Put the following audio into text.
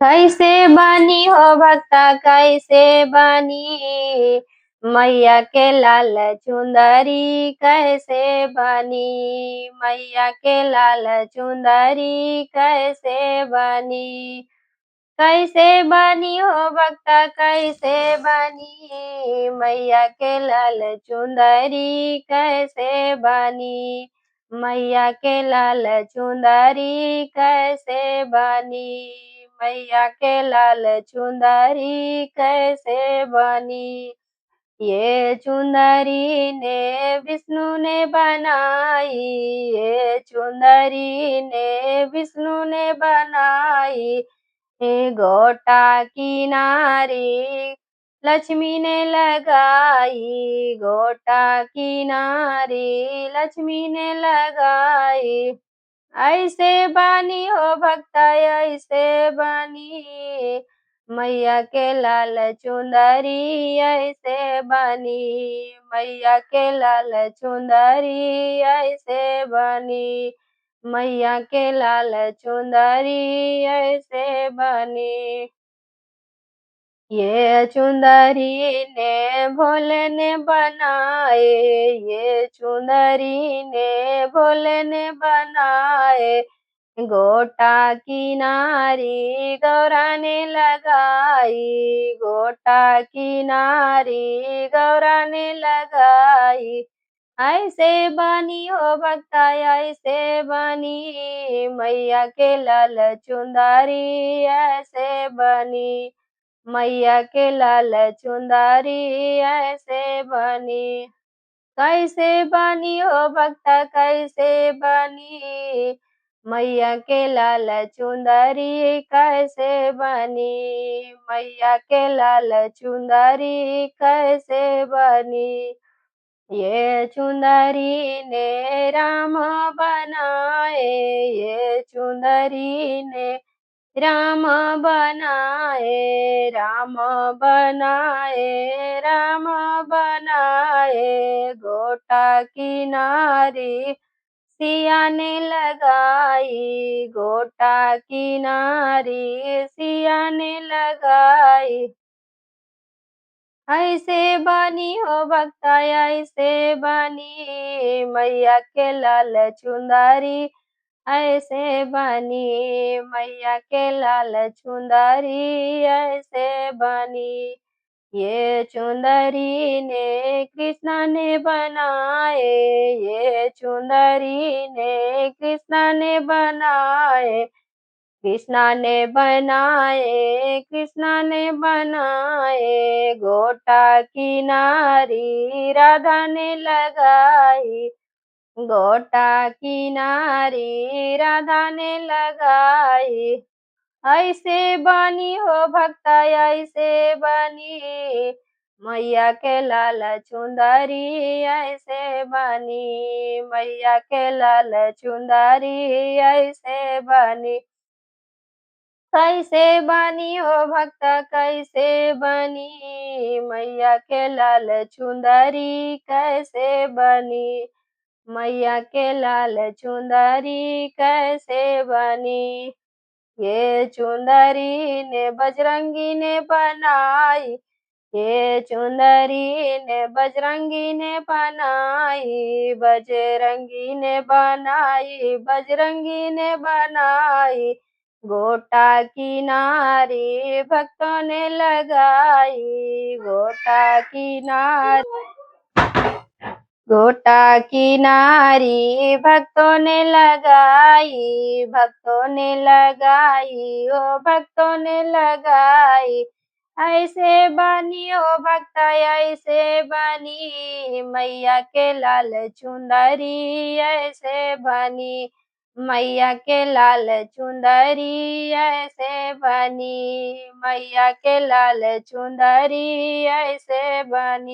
कैसे बनी हो भक्ता कैसे बनी, मैया के लाल चुंदरी कैसे बनी, मैया के लाल चुंदरी कैसे बनी। कैसे बनी हो भक्ता कैसे बनी, मैया के लाल चुंदरी कैसे बनी, मैया के लाल चुंदरी कैसे बनी, मैया के लाल चुंदरी कैसे बनी। ये चुंदरी ने विष्णु ने बनाई, ये चुंदरी ने विष्णु ने बनाई। हे गोटा किनारे लक्ष्मी ने लगाई, गोटा किनारे लक्ष्मी ने लगाई। ऐसे बानी हो भक्ता ऐसे बानी, मैया के लाल चुंदरी ऐसे बनी, मैया के लाल चुंदरी ऐसे बनी, मैया के लाल चुंदरी ऐसे बनी। ये चुंदरी ने भोले ने बनाए, ये चुंदरी ने भोले ने बनाए। गोटा किनारी गौरा ने लगाई, गोटा किनारी गौरा ने लगाई। ऐसे बनी हो भक्ता ऐसे बनी, मैया के लाल चुंदरी ऐसे बनी, मैया के लाल चुंदरी ऐसे बनी। कैसे बनी हो भक्ता कैसे बनी, मैया के लाल चुंदरी कैसे बनी, मैया के लाल चुंदरी कैसे बनी। ये चुंदरी ने राम बनाए, ये चुंदरी ने राम बनाए, राम बनाए, राम बनाए। गोटा किनारी सिया ने लगाई, गोटा किनारी सिया ने लगाई। ऐसे बनी हो भक्ता ऐसे बनी, मैया के लाल चुंदरी ऐसे बनी, मैया के लाल चुंदरी ऐसे बनी। ये चुंदरी ने कृष्णा ने बनाए, ये चुंदरी ने कृष्णा ने बनाए। कृष्णा ने बनाए, कृष्णा ने बनाए। गोटा किनारी राधा ने लगाई, गोटा किनारी राधा ने लगाई। ऐसे बनी हो भक्ता ऐसे बनी, मैया के लाल चुंदरी ऐसे बनी, मैया के लाल चुंदरी ऐसे बनी। कैसे बनी हो भक्ता कैसे बनी, मैया के लाल चुंदरी कैसे बनी, मैया के लाल चुंदरी कैसे बनी। ये चुंदरी ने बजरंगी ने बनाई, ये चुंदरी ने बजरंगी ने बनाई, बजरंगी ने बनाई, बजरंगी ने बनाई। गोटा किनारी भक्तों ने लगाई, गोटा किनारी, गोटा किनारी भक्तों ने लगाई, भक्तों ने लगाई, ओ भक्तों ने लगाई। ऐसे बनी ओ भक्ता ऐसे बनी, मैया के लाल चुंदरी ऐसे बनी, मैया के लाल चुंदरी ऐसे बनी, मैया के लाल चुंदरी ऐसे बनी।